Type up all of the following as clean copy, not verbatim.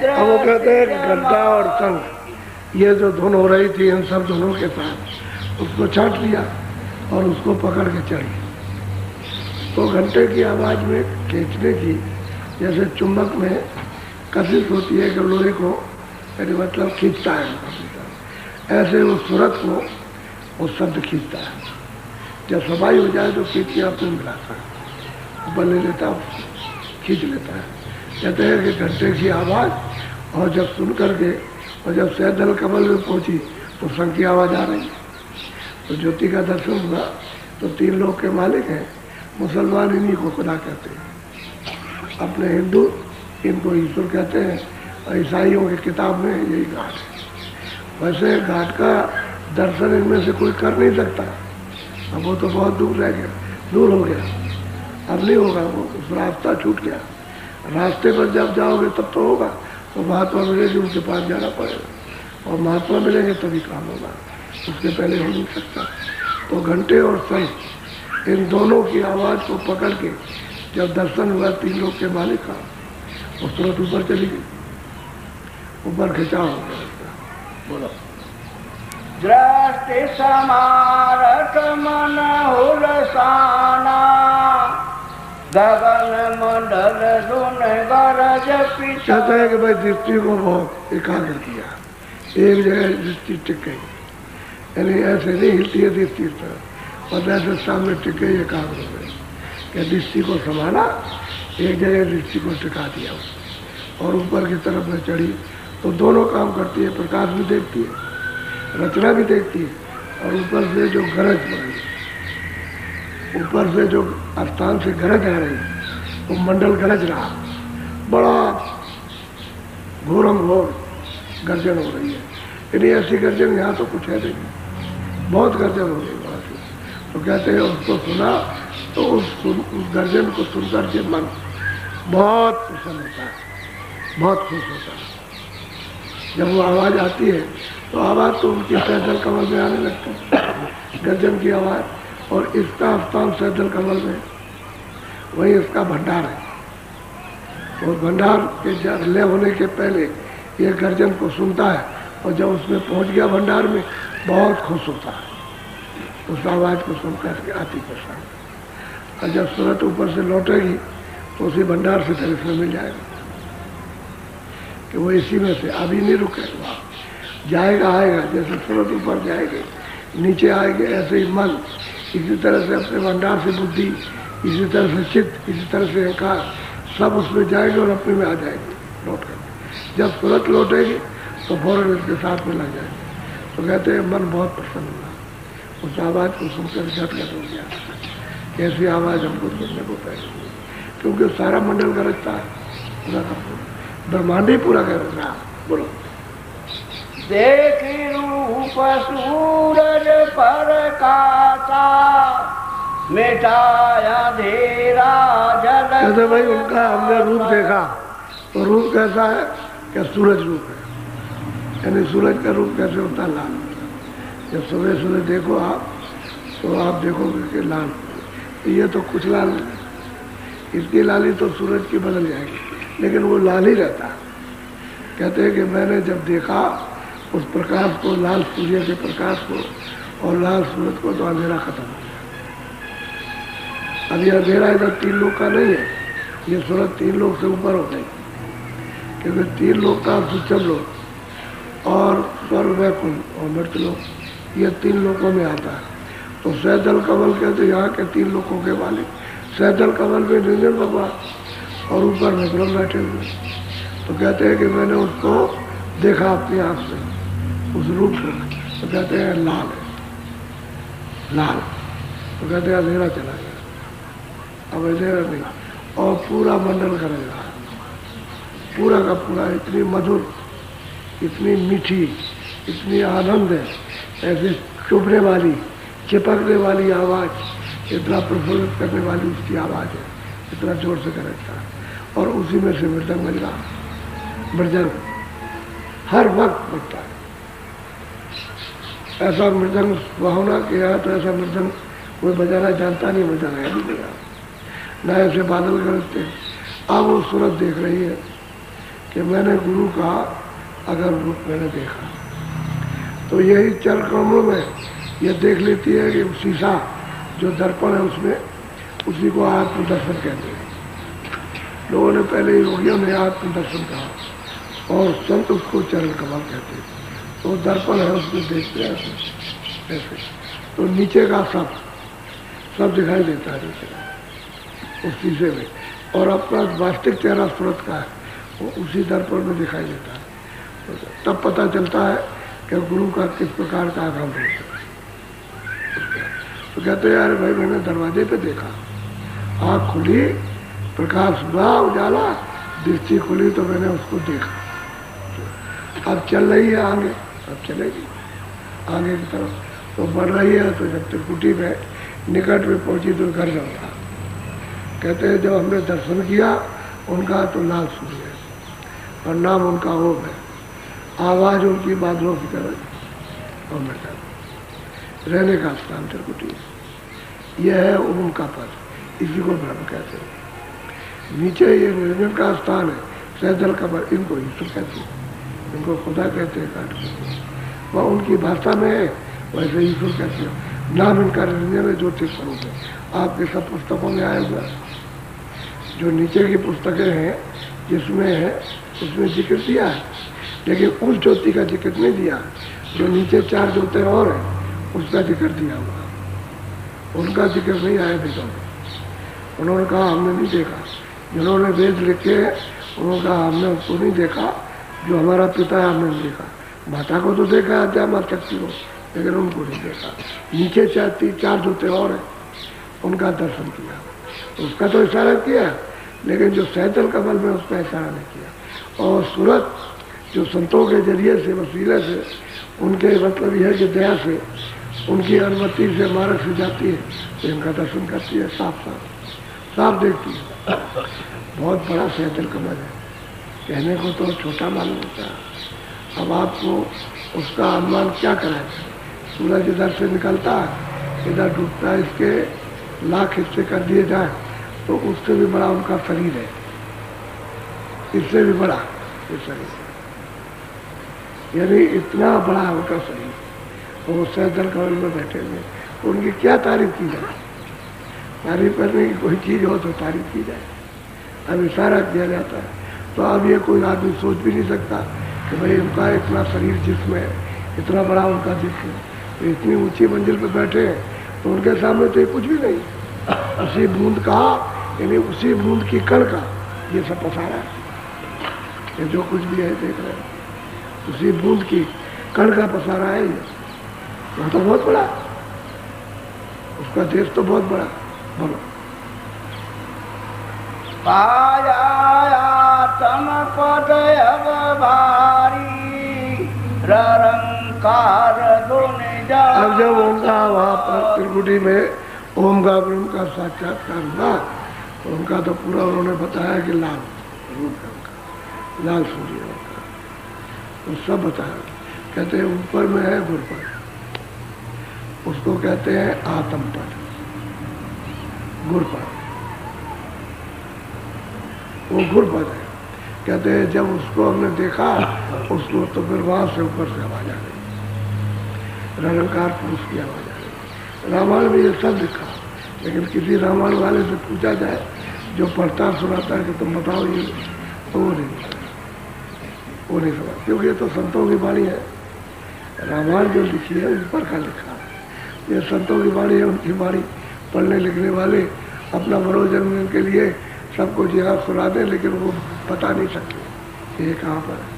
अब वो कहते हैं गड्ढा और शंख ये जो धुन हो रही थी इन सब धुनों के साथ उसको छाट लिया और उसको पकड़ के चढ़ी। तो घंटे की आवाज़ में खींचने की जैसे चुंबक में कशिश होती है कि लोहे को मतलब खींचता है, ऐसे उस सूरत को वो शब्द खींचता है। जब सफाई हो जाए तो खींच के अपने मिलाता है, ऊपर ले लेता है, खींच लेता है। कहते हैं कि घंटे की आवाज़ और जब सुन करके और जब सैदल कमल में पहुंची तो शंख की आवाज़ आ रही। तो ज्योति का दर्शन हुआ तो 3 लोक के मालिक हैं। मुसलमान इन्हीं को खुदा कहते हैं, अपने हिंदू इनको ईश्वर कहते हैं, और ईसाइयों की किताब में यही घाट है। वैसे घाट का दर्शन इनमें से कोई कर नहीं सकता, अब वो तो बहुत दूर रह गया, दूर हो गया, अब नहीं होगा, वो उस रास्ता छूट गया। रास्ते पर जब जाओगे तब तो होगा, तो महात्मा मिलेंगे उनके पास जाना पड़ेगा, और महात्मा मिलेंगे तभी काम होगा, उसके पहले हो नहीं सकता। तो घंटे और शंख इन दोनों की आवाज़ को पकड़ के जब दर्शन हुआ 3 लोक के मालिक का, उस तुरंत ऊपर चली गई, ऊपर खिंचाव हो गया। बोलो दृष्टि समारत मन हुलसाना, गगन मंडल धुन गरज पिछा। कहते हैं कि भाई दृष्टि को बहुत एकाग्र किया, एक जगह दृष्टि टिक गई, यानी ऐसे नहीं हिलती है दृष्टि और ऐसे सामने टिक गई, एकाग्र हो गई। क्या दृष्टि को संभाला, एक जगह दृष्टि को टिका दिया और ऊपर की तरफ में चढ़ी। तो दोनों काम करती है, प्रकाश भी देखती है, रचना भी देखती है, और ऊपर से जो गरज पड़ी, ऊपर से जो स्थान से गरज आ रही, वो मंडल गरज रहा, बड़ा घोरम घोर गर्जन हो रही है। यानी ऐसी गर्जन यहाँ तो कुछ है नहीं, बहुत गर्जन हो रही वहाँ से। तो कहते हैं उसको सुना तो उस गर्जन को सुनकर के मन बहुत प्रसन्न होता है, बहुत खुश होता है। जब वो आवाज़ आती है तो आवाज़ तो उनकी सैदल कमल में आने लगती है, गर्जन की आवाज़, और इसका स्थान सैदल कमल में, वही इसका भंडार है। और भंडार के लय होने के पहले ये गर्जन को सुनता है, और जब उसमें पहुंच गया भंडार में बहुत खुश होता है, उस आवाज़ को सुनकर के अति प्रसन्न। और जब सूरत ऊपर से लौटेगी तो उसी भंडार से फिर इसमें मिल जाएगा कि वो इसी में से अभी नहीं रुकेगा, जाएगा आएगा। जैसे सूरत ऊपर जाएगी नीचे आएंगे, ऐसे ही मन इसी तरह से अपने भंडार से बुद्धि, इसी तरह से चित्त, इसी तरह से अहंकार, सब उसमें जाएंगे और अपने में आ जाएंगे लौट कर। जब सूरत लौटेगी तो फौरन इसके साथ में लग जाएंगे। तो कहते हैं मन बहुत प्रसन्न हुआ, उस आवाज़ को सुनकर झटगट हो गया, कैसी आवाज़ हमको सुनने को पड़ेगी, क्योंकि सारा मंडल गरजता है, पूरा का पूरा ब्रह्मांड ही पूरा गरज रहा। बोलो देखी रूप सूरज पर कासा, मिटाया अंधेरा जल। कहते भाई उनका हमने रूप देखा, तो रूप कैसा है, क्या सूरज रूप है, यानी सूरज का रूप कैसे होता है, लाल। जब सुबह सुबह देखो आप तो आप देखोगे कि लाल, ये तो कुछ लाल नहीं, इसकी लाली तो सूरज की बदल जाएगी, लेकिन वो लाल ही रहता है। कहते हैं कि मैंने जब देखा उस प्रकाश को, लाल सूर्य के प्रकाश को और लाल सूरज को, तो अंधेरा खत्म हो गया। अब ये अंधेरा इधर 3 लोक का नहीं है, ये सूरज 3 लोक से ऊपर हो गई, क्योंकि 3 लोक का सूचम लोक और स्वर्ग वैकुंठ और मृत्यु लोक, ये 3 लोकों में आता है। तो सैदल कमल कहते यहाँ के 3 लोकों के मालिक, सैदल कमल में निरंजन भगवान और ऊपर में ब्रह्म बैठे हुए। तो कहते हैं कि मैंने उसको देखा अपनी आँख से, उस रूप को, तो कहते हैं लाल है, लाल। तो कहते हैं अंधेरा चला गया, अब अंधेरा नहीं, और पूरा मंडल गरज रहा है, पूरा का पूरा। इतनी मधुर, इतनी मीठी, इतनी आनंद है, ऐसे चुभने वाली, चिपकने वाली आवाज़, इतना प्रफुल्लित करने वाली उसकी आवाज़ है, इतना जोर से गरजता है। और उसी में से मृदंग बज रहा, मृदंग हर वक्त बजता है। ऐसा मृदंग सुहावना किया, तो ऐसा मृदंग कोई बजाना जानता नहीं, बजाना है भी नहीं, ना ऐसे बादल गरजते। अब वो सूरत देख रही है कि मैंने गुरु का अगर रूप मैंने देखा, तो यही चल क्रमों में ये देख लेती है कि शीशा जो दर्पण है उसमें, उसी को आत्मदर्शन कहते हैं। लोगों ने पहले योगियों ने आत्मदर्शन कहा और संत उसको चरण कमल कहते हैं। तो दर्पण है उसमें देखते हैं ऐसे, तो नीचे का सब दिखाई देता है नीचे का उस शीशे में, और अपना वास्तविक चेहरा सूरत का है वो उसी दर्पण में दिखाई देता है। तब पता चलता है कि गुरु का किस प्रकार का आगमन होता है। तो कहते हैं यार भाई मैंने दरवाजे पे देखा, आँख खुली, प्रकाश हुआ, उजाला, दृष्टि खुली, तो मैंने उसको देखा। अब चल रही है आगे, अब चलेगी आगे की तरफ, तो बढ़ रही है। तो जब त्रिकुटी में निकट में पहुंची तो घर जाऊंगा। कहते हैं जब हमने दर्शन किया उनका तो लाल सूर्य है और नाम उनका ओम है, आवाज उनकी बादलों की तरह ओम है। रहने का स्थान त्रिकुटी, यह है ओम का पद, इसी को ब्रह्म कहते हैं। नीचे ये निरंजन का स्थान है, सैदल कमल, इनको ईश्वर कहते हैं, इनको खुदा कहते हैं, काट कहते हैं। वह उनकी भाषा में है, वैसे ईश्वर कहते हैं। नाम इनका निरंजन है, ज्योति स्वरूप है। आपके सब पुस्तकों में आया हुआ जो नीचे की पुस्तकें हैं जिसमें है उसमें जिक्र दिया है, लेकिन उस ज्योति का जिक्र नहीं दिया। जो नीचे 4 ज्योति और हैं उसका जिक्र दिया हुआ, उनका जिक्र नहीं आया वेदों में। उन्होंने कहा हमने नहीं देखा, जिन्होंने वेद लिखे उन्होंने कहा हमने उसको नहीं देखा, जो हमारा पिता है हमने नहीं देखा। माता को तो देखा है माँ शक्ति को, लेकिन उनको नहीं देखा। नीचे 4 ज्योति और हैं उनका दर्शन किया, उसका तो इशारा किया, लेकिन जो सैतल कमल में उसका इशारा नहीं किया। और सूरत जो संतों के जरिए से, वसीले से, उनके मतलब यह है कि दया से, उनकी अनुमति से मार्ग से जाती है, तो इनका दर्शन करती है, साफ देखती है। बहुत बड़ा सैतल कमल है, कहने को तो छोटा मालूम होता है। अब आपको उसका अनुमान क्या कराए? सूरज इधर से निकलता है, इधर डूबता है, इसके लाख हिस्से कर दिए जाए तो उससे भी बड़ा उनका शरीर है, इससे भी बड़ा ये शरीर, यानी इतना बड़ा है उनका शरीर। वो सैदल कमल में बैठे हुए, तो उनकी क्या तारीफ की जाए? तारीफ करने की कोई चीज़ हो तो तारीफ की जाए, अब इशारा किया जाता है। तो अब ये कोई आदमी सोच भी नहीं सकता कि भाई उनका इतना शरीर जिस्म है, इतना बड़ा उनका जिस्म है, तो इतनी ऊंची मंजिल पे बैठे हैं, तो उनके सामने तो ये कुछ भी नहीं। उसी बूंद का, यानी उसी बूंद की कण का ये सब पसारा है, ये जो कुछ भी है देख रहे हैं, उसी बूंद की कण का पसारा है ये। वो तो बहुत बड़ा, उसका देश तो बहुत बड़ा। बोलो तम पद अब भारी रंकार अब जब उनका वहाँ पर त्रिकुटी में ओम का ब्रह्म का साक्षात्कार हुआ, तो उनका तो पूरा उन्होंने बताया कि लाल रूप है उनका, लाल सूर्य उनका, तो सब बताया। कहते हैं ऊपर में है गुरपद, उसको कहते हैं आत्म पद, गुरपद, वो गुरपद है। कहते हैं जब उसको हमने देखा उसको, तो फिर वहां से ऊपर से आवाज आ गई, रंकार पुरुष की आवाज आ गई। रामायण में ये सब लिखा, लेकिन किसी रामायण वाले से पूछा जाए जो पढ़ता सुनाता है कि तुम बताओ ये, तो वो नहीं समझ, क्योंकि ये तो संतों की वाणी है। रामायण जो लिखी है ऊपर का लिखा है, ये संतों की वाणी है, उनकी वाणी पढ़ने लिखने वाले अपना मनोरंजन के लिए सबको जगह सुना दें, लेकिन वो बता नहीं सकते ये कहाँ पर है,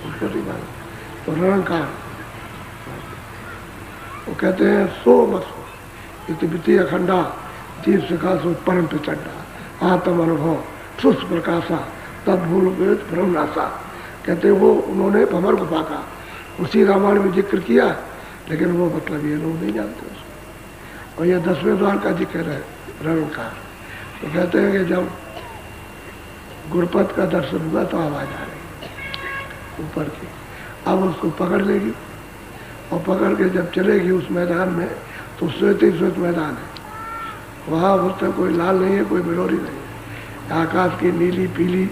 उसको नहीं मालूम। तो रंकार वो कहते हैं सो मसो इति अखंडा जीव सकाशो परम प्रचंडा आत्म अनुभव सुस्त प्रकाशा तब भूल ब्रह्मनाशा। कहते हैं वो उन्होंने भंवर गुफा का उसी रामायण में जिक्र किया, लेकिन वो मतलब ये लोग नहीं जानते उसको। और ये 10वें द्वार का जिक्र है रंकार। तो कहते हैं कि जब गुरपद का दर्शन हुआ तो आवाज आ रही ऊपर की, अब उसको पकड़ लेगी और पकड़ के जब चलेगी उस मैदान में, तो श्वेत ही श्वेत मैदान है, वहाँ उससे कोई लाल नहीं है, कोई बिलोरी नहीं है, आकाश की नीली पीली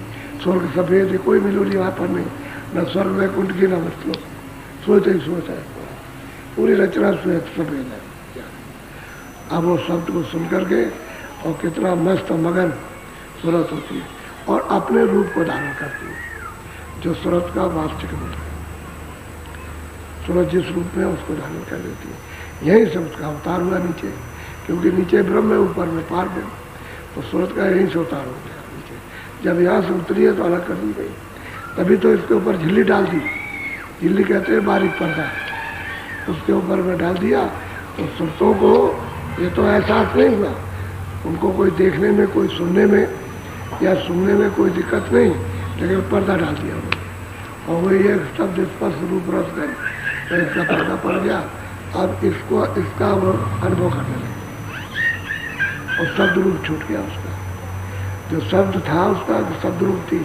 स्वर्ग सफेद है, कोई मिलोरी वहाँ पर नहीं, न स्वर्ग वैकुंठ की न वस्तु, सोचते ही सोच है, पूरी रचना सफेद है। अब वो शब्द को सुन करके और कितना मस्त मगन सूरत होती है और अपने रूप को धारण करती है, जो सूरत का वास्तविक रूप है। सूरत जिस रूप में उसको धारण कर लेती है। यही सब उसका अवतार हुआ नीचे, क्योंकि नीचे ब्रह्म है, ऊपर में पार ब्रह्म, तो सूरत का यहीं से अवतार हो गया नीचे। जब यहाँ से उतरी है तो अलग कर दी गई, तभी तो इसके ऊपर झिल्ली डाल दी। झिल्ली कहते हैं बारीक पर्दा, उसके ऊपर में डाल दिया तो सुरतों को ये तो एहसास नहीं हुआ, उनको कोई देखने में, कोई सुनने में या सुनने में कोई दिक्कत नहीं, लेकिन पर्दा डाल दिया उन्होंने और वही एक शब्द स्पर्श रूप रस कर तो इसका पर्दा पड़ गया। अब इसको इसका वो अनुभव करने लगे और शब्द रूप छूट गया उसका, जो शब्द था उसका जो शब्द रूप थी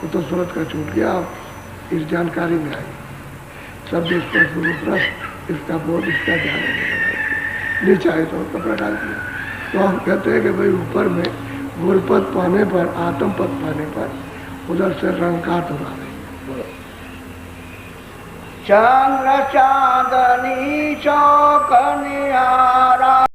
वो तो सूरत का छूट गया। अब इस जानकारी में आई शब्द स्पर्श रूप रस, इसका बोध, इसका ज्ञान नीचे आए तो कपड़ा डाल दिया। तो हम कहते हैं कि भाई ऊपर में गुरपद पाने पर, आत्म पद पाने पर उधर से रंगकार तो आ गई। चंद्र चांदनी चौक निहारा